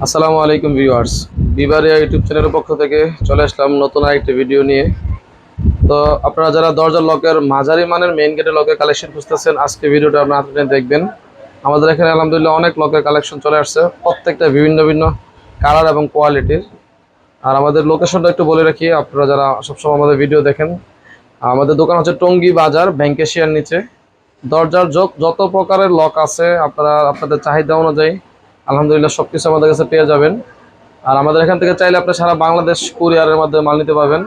আসসালামু আলাইকুম viewers. বিবারিয়া YouTube চ্যানেলের পক্ষ থেকে চলে আসলাম নতুন আরেকটি ভিডিও নিয়ে। তো আপনারা যারা দরজার লকের মাঝারি মানের মেইন গেটের লকের কালেকশন খুঁজতেছেন, আজকে ভিডিওটা আপনারা দেখবেন। আমাদের এখানে আলহামদুলিল্লাহ অনেক লকের কালেকশন চলে আসছে, প্রত্যেকটা ভিন্ন ভিন্ন কালার এবং কোয়ালিটির। আর আমাদের লোকেশনটা একটু বলে রাখি, আপনারা যারা সবসময় আমাদের ভিডিও দেখেন, আমাদের দোকান হচ্ছে টঙ্গী বাজার, ব্যাংকেশিয়ার নিচে। দরজার যত প্রকারের লক আছে আপনারা আপনাদের চাহিদা অনুযায়ী আলহামদুলিল্লাহ সব কিছু আমাদের কাছে পেয়ে যাবেন। আর আমাদের এখান থেকে চাইলে আপনি সারা বাংলাদেশ কুরিয়ারের মাধ্যমে মাল নিতে পারবেন।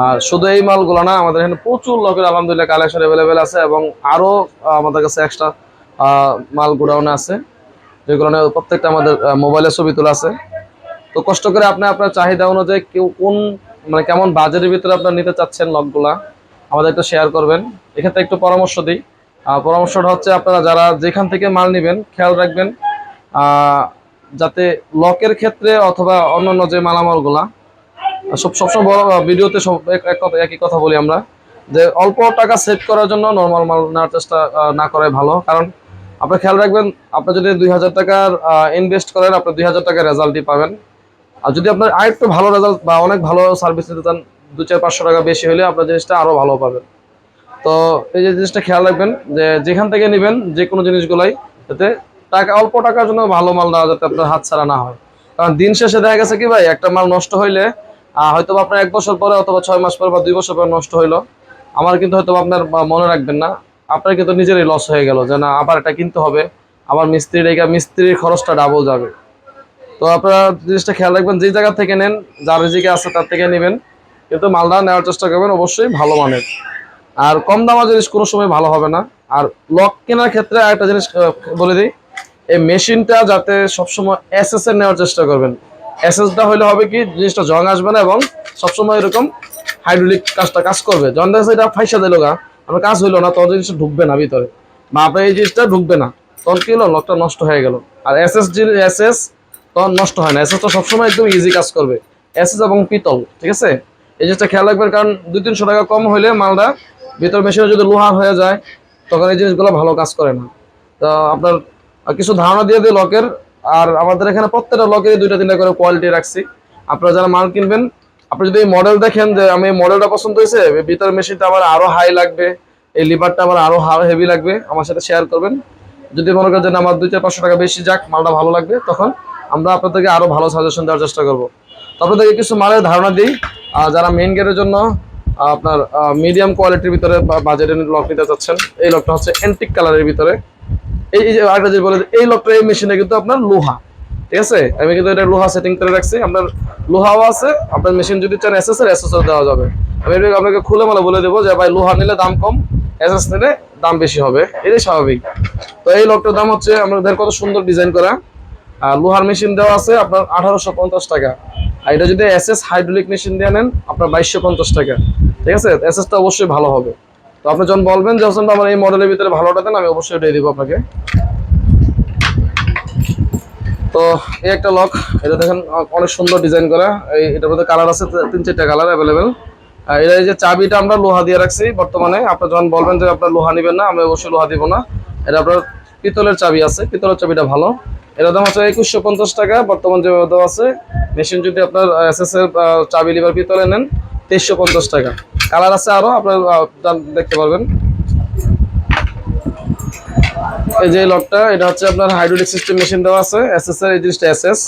আর শুধু এই মালগুলো না, আমাদের এখানে প্রচুর লকের আলহামদুলিল্লাহ কালেকশন অ্যাভেলেবেল আছে, এবং আরও আমাদের কাছে এক্সট্রা মাল গোডাউনে আছে, যেগুলো প্রত্যেকটা আমাদের মোবাইলে ছবি তোলা আছে। তো কষ্ট করে আপনি আপনার চাহিদা অনুযায়ী কেউ কোন মানে কেমন বাজেটের ভিতরে আপনার নিতে চাচ্ছেন লকগুলা আমাদের একটু শেয়ার করবেন। এক্ষেত্রে একটু পরামর্শ দিই। পরামর্শটা হচ্ছে, আপনারা যারা যেখান থেকে মাল নেবেন খেয়াল রাখবেন যাতে লকের ক্ষেত্রে অথবা অন্যান্য যে মালামালগুলা সবসময় বড় ভিডিওতে সব একই কথা বলি আমরা, যে অল্প টাকা সেভ করার জন্য নর্মাল মাল নেওয়ার চেষ্টা না করাই ভালো। কারণ আপনি খেয়াল রাখবেন, আপনি যদি 2000 টাকার ইনভেস্ট করেন, আপনি 2000 টাকার রেজাল্টই পাবেন। আর যদি আপনার আরেকটু ভালো রেজাল্ট বা অনেক ভালো সার্ভিস দিতে চান, 200-500 টাকা বেশি হলে আপনার জিনিসটা আরও ভালো পাবেন। তো এই যে জিনিসটা খেয়াল রাখবেন, যে যেখান থেকে নেবেন যে কোনো জিনিসগুলাই যাতে অল্প টাকার জন্য ভালো মাল দেওয়া, যাতে আপনার হাত ছাড়া না হয়। কারণ দিন শেষে দেখা গেছে কি ভাই, একটা মাল নষ্ট হইলে হয়তো আপনার 1 বছর পরে অথবা 6 মাস পরে বা 2 বছর পরে নষ্ট হইলো, আমার কিন্তু হয়তো আপনার মনে রাখবেন না, আপনার কিন্তু নিজেরই লস হয়ে গেল, যে না আবার এটা কিনতে হবে, আবার মিস্ত্রির খরচটা ডাবল যাবে। তো আপনারা জিনিসটা খেয়াল রাখবেন, যে জায়গা থেকে নেন, যার রিজিকে আছে তার থেকে নেবেন, কিন্তু মালটা নেওয়ার চেষ্টা করবেন অবশ্যই ভালো মানের। আর কম দামা জিনিস কোনো সময় ভালো হবে না। আর লক কেনার ক্ষেত্রে আরেকটা জিনিস বলে দিই, এই মেশিনটা যাতে সবসময় এসএস এর নেওয়ার চেষ্টা করবেন। এসএসটা হলে হবে কি, জিনিসটা জং আসবে না এবং সবসময় এরকম হাইড্রোলিক কাজ করবে। যখন দেখা যাচ্ছে এটা ফাইসা দিল গা, আপনার কাজ হইলো না, তখন জিনিসটা ঢুকবে না ভিতরে, বা আপনার এই জিনিসটা ঢুকবে না, তখন কি হলো, লকটা নষ্ট হয়ে গেল। আর এসএস তখন নষ্ট হয় না, এসএসটা সবসময় একদম ইজি কাজ করবে। এসএস এবং পিতল, ঠিক আছে, এই জিনিসটা খেয়াল রাখবেন। কারণ 200-300 টাকা কম হইলে মালটা ভিতর মেশিনে যদি লোহার হয়ে যায়, তখন এই জিনিসগুলো ভালো কাজ করে না। তো আপনার কিছু ধারণা দিয়ে দিই লকের। আর আমাদের এখানে প্রত্যেকটা লকেরই 2-3টা করে কোয়ালিটি রাখছি। আপনারা যারা মাল কিনবেন, আপনি যদি এই মডেল দেখেন যে আমি এই মডেলটা পছন্দ হয়েছে, ভিতরের মেশিনটা আমার আরো হাই লাগবে, এই লিভারটা আমার আরো হেভি লাগবে, আমার সাথে শেয়ার করবেন। যদি মনে করেন যে আমার 200-500 টাকা বেশি যাক, মালটা ভালো লাগবে, তখন আমরা আপনাদেরকে আরো ভালো সাজেশন দেওয়ার চেষ্টা করবো। তো আপনাদেরকে কিছু মালের ধারণা দিই। যারা মেইন গেটের জন্য আপনার মিডিয়াম কোয়ালিটির ভিতরে বাজেটের লক নিতে চাচ্ছেন, এই লকটা হচ্ছে অ্যান্টিক কালারের ভিতরে। এই যে আরেকটা যে বলে, এই লকটা এই মেশিনে কিন্তু আপনার লোহা, ঠিক আছে, আমি কিন্তু এটা লোহা সেটিং করে রাখছি, আপনার লোহাও আছে। আপনার মেশিন যদি চান এসএস দেওয়া যাবে। আমি আপনাকে খুলে মালা বলে দেবো যে ভাই, লোহা নিলে দাম কম, এসএস নিলে দাম বেশি হবে, এটাই স্বাভাবিক। তো এই লকটার দাম হচ্ছে, আমাদের কত সুন্দর ডিজাইন করা, লোহার মেশিন দেওয়া আছে আপনার 1850 টাকা। আর এটা যদি এসএস হাইড্রোলিক মেশিন দিয়ে নেন, আপনার 2250 টাকা, ঠিক আছে। এসএসটা অবশ্যই ভালো হবে। তো আপনি যখন বলবেন যে হোসেন আমার এই মডেলের ভিতরে ভালোটা দেন, আমি অবশ্যই দিয়ে দিব আপনাকে। তো এই একটা লক, এটা দেখেন অনেক সুন্দর ডিজাইন করা। এটার মধ্যে কালার আছে 3-4টা কালার অ্যাভেলেবেল। এটা এই যে চাবিটা আমরা লোহা দিয়ে রাখছি বর্তমানে। আপনি যখন বলবেন যে আপনার লোহা নেবেন না, আমি অবশ্যই লোহা দিব না। এটা আপনার পিতলের চাবি আছে, পিতলের চাবিটা ভালো। এটার দাম হচ্ছে 2150 টাকা বর্তমান যে দেওয়া আছে। মেশিন যদি আপনার এসএস এর চাবি লিভার পিতলে নেন, 2350 টাকা। কালার আছে আরো, আপনার দেখতে পারবেন। এই যে লকটা, এটা হচ্ছে আপনার হাইড্রোলিক সিস্টেম মেশিন দেওয়া আছে, এসএস এর, এই জিনিসটা এসএস।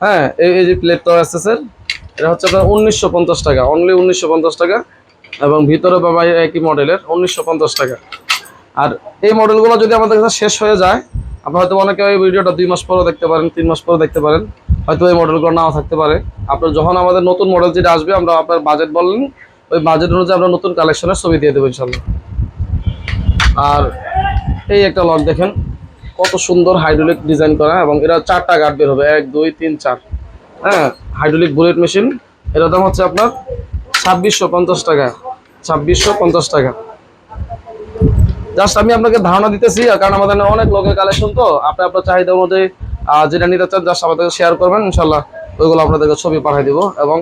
হ্যাঁ, এই যে প্লেটটা এসএস এর, এটা হচ্ছে আপনার 1950 টাকা, অনলি 1950 টাকা। এবং ভিতরে বাবা একই মডেলের 1950 টাকা। আর এই মডেলগুলো যদি আমাদের কাছে শেষ হয়ে যায়, আপনি হয়তো অনেকে এই ভিডিওটা 2 মাস পরে দেখতে পারেন, 3 মাস পরে দেখতে পারেন, হয়তো এই মডেলগুলো নাও থাকতে পারে। আপনার যখন আমাদের নতুন মডেল যেটা আসবে, আমরা আপনার বাজেট বললেন, ওই বাজেট অনুযায়ী আমরা নতুন কালেকশনের ছবি দিয়ে দেবো ইনশাল্লাহ। আর এই একটা লক দেখেন, কত সুন্দর হাইড্রোলিক ডিজাইন করা, এবং এটা 4টা গার্ড বের হবে, 1 2 3 4। হ্যাঁ, হাইড্রোলিক বুলেট মেশিন। এটার দাম হচ্ছে আপনার 2650 টাকা, 2650 টাকা। জাস্ট আমি আপনাকে ধারণা দিতেছি, কারণ আমাদের অনেক লোকের কালেকশন, তো আপনি আপনার চাহিদা অনুযায়ী যেটা নিতে চান জাস্ট আমাদেরকে শেয়ার করবেন, ইনশাল্লাহ ওইগুলো আপনাদেরকে ছবি পাঠিয়ে দিব। এবং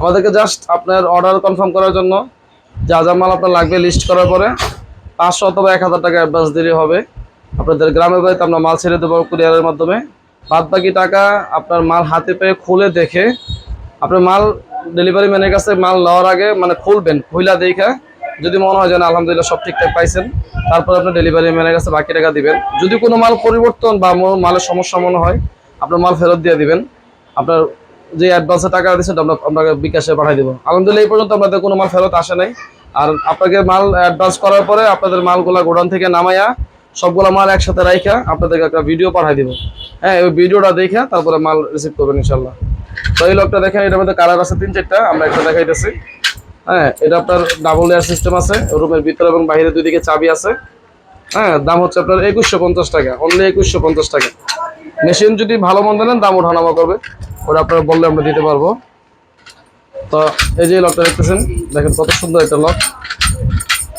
আমাদেরকে জাস্ট আপনার অর্ডার কনফার্ম করার জন্য যা যা মাল আপনার লাগবে লিস্ট করার পরে 500 অথবা 1000 টাকা অ্যাডভান্স দিলে হবে। আপনাদের গ্রামের বাড়িতে আমরা মাল ছেড়ে দেবো কুরিয়ারের মাধ্যমে। বাদ বাকি টাকা আপনার মাল হাতে পেয়ে খুলে দেখে, আপনার মাল ডেলিভারি ম্যানের কাছে মাল নেওয়ার আগে মানে খুলবেন, খুইলা দেখে যদি মনে হয় যে না আলহামদুলিল্লাহ সব ঠিকঠাক পাইছেন, তারপর আপনার ডেলিভারি ম্যানের কাছে বাকি টাকা দিবেন। যদি কোনো মাল পরিবর্তন বা মালের সমস্যা মনে হয়, আপনার মাল ফেরত দিয়ে দিবেন। আপনার যে অ্যাডভান্সে টাকা দিচ্ছেন আমরা আপনাকে বিকাশে পাঠিয়ে দেবো। আলহামদুলিল্লাহ এই পর্যন্ত আপনাদের কোনো মাল ফেরত আসে নাই। আর আপনাকে মাল অ্যাডভান্স করার পরে আপনাদের মালগুলা গোডাউন থেকে নামাইয়া সবগুলো মাল একসাথে রাইখা আপনাদেরকে একটা ভিডিও পাঠিয়ে দিব। হ্যাঁ, ওই ভিডিওটা দেখে তারপরে মাল রিসিভ করবেন ইনশাল্লাহ। তো এই লোকটা দেখেন, এটার মধ্যে কালার আছে 3-4টা, আমরা একটা দেখাইতেছি। হ্যাঁ, এটা আপনার ডাবল লেয়ার সিস্টেম আছে, রুমের ভিতরে এবং বাইরে দুই দিকে চাবি আছে। হ্যাঁ, দাম হচ্ছে আপনার 2150 টাকা, অনলি 2150 টাকা। মেশিন যদি ভালো মন্দ নেন দাম ওঠানামা করবে, ওটা আপনারা বললে আমরা দিতে পারবো। তো এই যে লকটা দেখতেছেন, দেখেন কত সুন্দর একটা লক।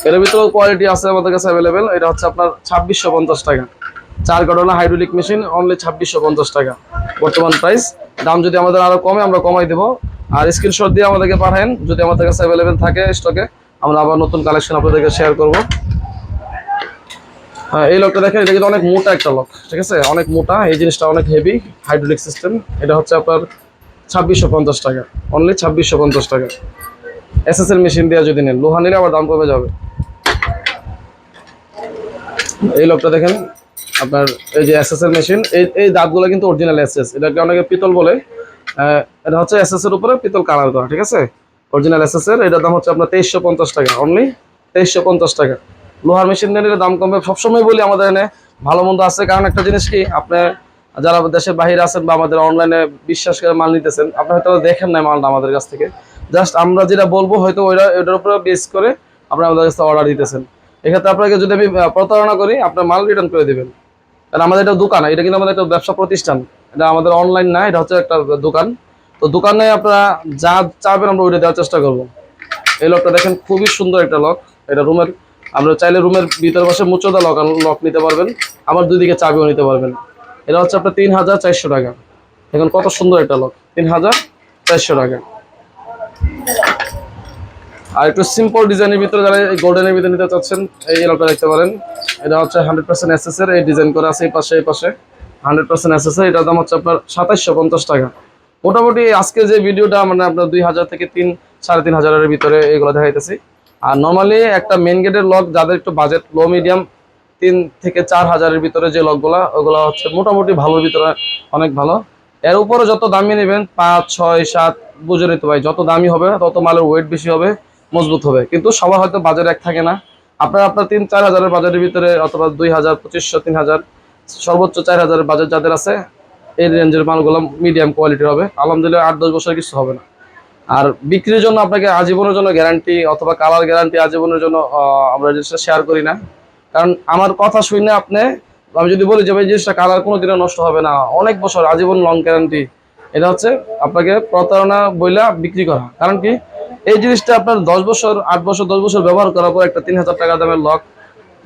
এর ভিতরেও কোয়ালিটি আছে আমাদের কাছে অ্যাভেলেবেল। এটা হচ্ছে আপনার 2650 টাকা। 4 কার্টন হাইড্রোলিক মেশিন, অনলি 2650 টাকা বর্তমান প্রাইস। দাম যদি আমাদের আরো কমে আমরা কমাই দেবো। আর স্ক্রিনশট দিয়ে আমাদেরকে পাঠান, যদি আমাদের কাছে অ্যাভেলেবেল থাকে স্টকে, আমরা আবার নতুন কালেকশন আপনাদেরকে শেয়ার করবো। হ্যাঁ, এই লকটা দেখেন, এটা কিন্তু অনেক মোটা একটা লক, ঠিক আছে, অনেক মোটা। এই জিনিসটা অনেক হেভি, হাইড্রোলিক সিস্টেম। এটা হচ্ছে আপনার 2650 টাকা, অনলি 2650 টাকা। এসএস এর মেশিন দেওয়া যদি নেন, লোহা নিলে আবার দাম কমে যাবে। এই লকটা দেখেন আপনার, এই যে এসএস এর মেশিন, এই দাঁতগুলো কিন্তু অরিজিনাল এসএস, এটাকে অনেকে পিতল বলে। এটা হচ্ছে এসএস এর উপরে পিতল কালার করা, ঠিক আছে, অরিজিনাল এসএস এর। এটার দাম হচ্ছে আপনার 2350 টাকা, অনলি 2350 টাকা। লোহার মেশিন নিলে দাম কমবে, সবসময় বলি আমাদের এনে ভালো মন্দ আছে। কারণ একটা জিনিস কি, আপনি যারা দেশের বাইরে আছেন বা আমাদের অনলাইনে বিশ্বাস করে মাল নিতেছেন, আপনি হয়তো দেখেন না মালটা আমাদের কাছ থেকে। জাস্ট আমরা যেটা বলবো হয়তো ওইটার উপরে বেস করে আপনি আমাদের কাছে অর্ডার দিতেছেন। এক্ষেত্রে আপনাকে যদি আমি প্রতারণা করি, আপনার মাল রিটার্ন করে দিবেন। কারণ আমাদের এটা দোকান, এটা কিন্তু আমাদের একটা ব্যবসা প্রতিষ্ঠান, এটা আমাদের অনলাইন না, এটা হচ্ছে একটা দোকান। তো দোকানে আপনারা যা চাবেন আমরা ওইটা দেওয়ার চেষ্টা করবো। এই লকটা দেখেন, খুবই সুন্দর একটা লক। এটা রুমের, আমরা চাইলে রুমের ভিতরে বসে মুচোদা লক নিতে পারবেন, আবার দুই দিকে চাবিও নিতে পারবেন। এটা হচ্ছে আপনার 3400 টাকা। এখন কত সুন্দর একটা লক, 3400 টাকা। আর একটু সিম্পল ডিজাইনের ভিতরে যারা এই গোল্ডেনের ভিতরে নিতে চাচ্ছেন, এই লকটা দেখতে পারেন। এটা হচ্ছে 100% এসএস এর, এই ডিজাইন করা আছে এই পাশে 100% এসএস এর। এটার দাম হচ্ছে আপনার 2750 টাকা। মোটামুটি আজকে যে ভিডিওটা মানে আপনার 2000 থেকে 3-3500 ভিতরে এগুলো দেখাইতেছি। আর নর্মালি একটা মেন গেটের লক যাদের একটু বাজেট লো মিডিয়াম, 3 থেকে 4000 ভিতরে যে লকগুলা, ওগুলো হচ্ছে মোটামুটি ভালোর ভিতরে অনেক ভালো। এর উপরে যত দামি নেবেন, 5, 6, 7, বুঝে নিতে ভাই, যত দামি হবে তত মালের ওয়েট বেশি হবে, মজবুত হবে। কিন্তু সবার হয়তো বাজার এক থাকে না। আপনার 3-4 হাজারের বাজারের ভিতরে, অথবা 2000, 2500, 3000, সর্বোচ্চ 4000 বাজার যাদের আছে, এই রেঞ্জের মালগুলো মিডিয়াম কোয়ালিটির হবে। আলহামদুলিল্লাহ 8-10 বছর কিছু হবে না। আর বিক্রির জন্য আপনাকে আজীবনের জন্য গ্যারান্টি অথবা কালার গ্যারান্টি আজীবনের জন্য আমরা জিনিসটা শেয়ার করি না। কারণ আমার কথা শুনে আপনি, আমি যদি বলি যে ভাই জিনিসটা কালার কোনোদিনও নষ্ট হবে না, অনেক বছর আজীবন লং গ্যারান্টি, এটা হচ্ছে আপনাকে প্রতারণা বইলা বিক্রি করা। কারণ কি, এই জিনিসটা আপনার 10 বছর, 8 বছর, 10 বছর ব্যবহার করার পর একটা 3000 টাকা দামের লক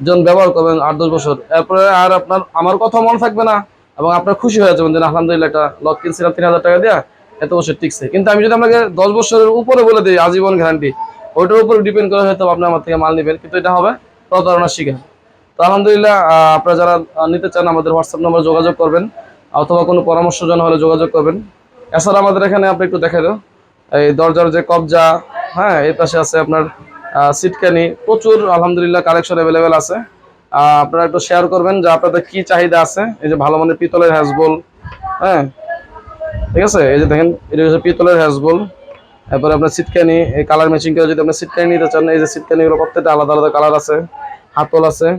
যখন ব্যবহার করবেন 8-10 বছর, এরপরে আর আপনার আমার কথা মনে থাকবে না, এবং আপনার খুশি হয়ে যাবেন যে আলহামদুলিল্লাহ একটা লক কিনছিলাম 3000 টাকা দিয়ে, এত বছর টিকছে। কিন্তু আমি যদি আপনাকে 10 বছরের উপরে বলে দিই আজীবন গ্যারান্টি, ওইটার উপর ডিপেন্ড করে হয়তো আপনি আমার থেকে মাল নেবেন, কিন্তু এটা হবে প্রতারণার শিকার। তো আলহামদুলিল্লাহ আপনারা যারা নিতে চান আমাদের হোয়াটসঅ্যাপ নম্বরে যোগাযোগ করবেন, অথবা কোনো পরামর্শ জানা হলে যোগাযোগ করবেন। এছাড়া আমাদের এখানে আপনি একটু দেখে দাও, এই দরজার যে কবজা, হ্যাঁ, এই পাশে আছে আপনার সিটকানি, প্রচুর আলহামদুলিল্লাহ কালেকশন অ্যাভেলেবেল আছে। আপনারা একটু শেয়ার করবেন যে আপনাদের কি চাহিদা আছে। এই যে ভালো মানের পিতলের হ্যাজবল, হ্যাঁ, ঠিক আছে, এই যে দেখেন এটা হচ্ছে পিতলের হ্যাজবল। তারপরে আপনার সিটকানি, এই কালার ম্যাচিং করে যদি আপনি সিটকানি নিতে চান, এই যে সিটকানিগুলো প্রত্যেকটা আলাদা আলাদা কালার আছে, হাতল আছে।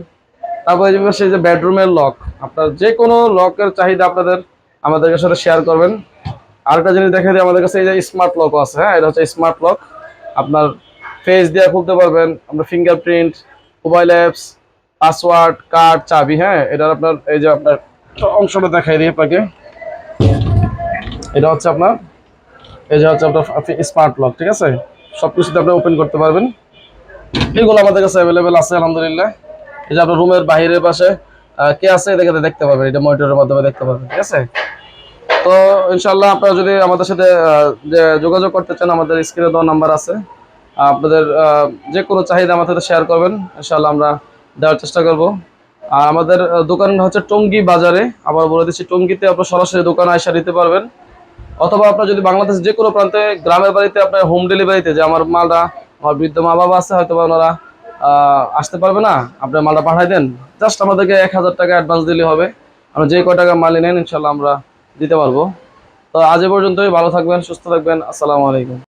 তারপরে এই যে বেডরুমের লক, আপনার যে কোনো লকের চাহিদা আপনাদের আমাদের সাথে শেয়ার করবেন। আরেকটা জিনিস দেখা যায় আমাদের কাছে, এই যে স্মার্ট লকও আছে। হ্যাঁ, এটা হচ্ছে স্মার্ট লক, আপনার ফেস দিয়ে খুলতে পারবেন, আপনার fingerprint, mobile apps, password, card, চাবি। হ্যাঁ, এটা আপনার এই যে আপনার অংশটা দেখাই দিই আপনাকে, এটা হচ্ছে আপনার, এই যে হচ্ছে আপনার স্মার্ট লক, ঠিক আছে, সব কিছুতে আপনি ওপেন করতে পারবেন। এগুলো আমাদের কাছে অ্যাভেলেবেল আছে আলহামদুলিল্লাহ। এই যে আপনার রুমের বাইরের পাশে কে আছে এটা দেখতে পাবেন, এটা মনিটরের মাধ্যমে দেখতে পাবেন, ঠিক আছে। তো ইনশাল্লাহ আপনারা যদি আমাদের সাথে যে যোগাযোগ করতে চান, আমাদের স্ক্রিনে দেওয়া নাম্বার আছে, আপনাদের যে কোনো চাহিদা আমাদের সাথে শেয়ার করবেন, ইনশাল্লাহ আমরা দেওয়ার চেষ্টা করব। আর আমাদের দোকান হচ্ছে টঙ্গী বাজারে। আবার বলে দিচ্ছি, টঙ্গীতে আপনার সরাসরি দোকানে আইসা নিতে পারবেন, অথবা আপনার যদি বাংলাদেশের যে কোনো প্রান্তে গ্রামের বাড়িতে আপনার হোম ডেলিভারিতে, যে আমার মালটা, আমার বৃদ্ধ মা বাবা আছে হয়তো বা ওনারা আসতে পারবে না, আপনার মালটা পাঠাই দেন, জাস্ট আমাদেরকে 1000 টাকা অ্যাডভান্স দিলে হবে। আমরা যে কয় টাকা মাল নেন ইনশাল্লাহ আমরা দিতে পারবো। তো আজ এ পর্যন্তই, ভালো থাকবেন, সুস্থ থাকবেন, আসসালামু আলাইকুম।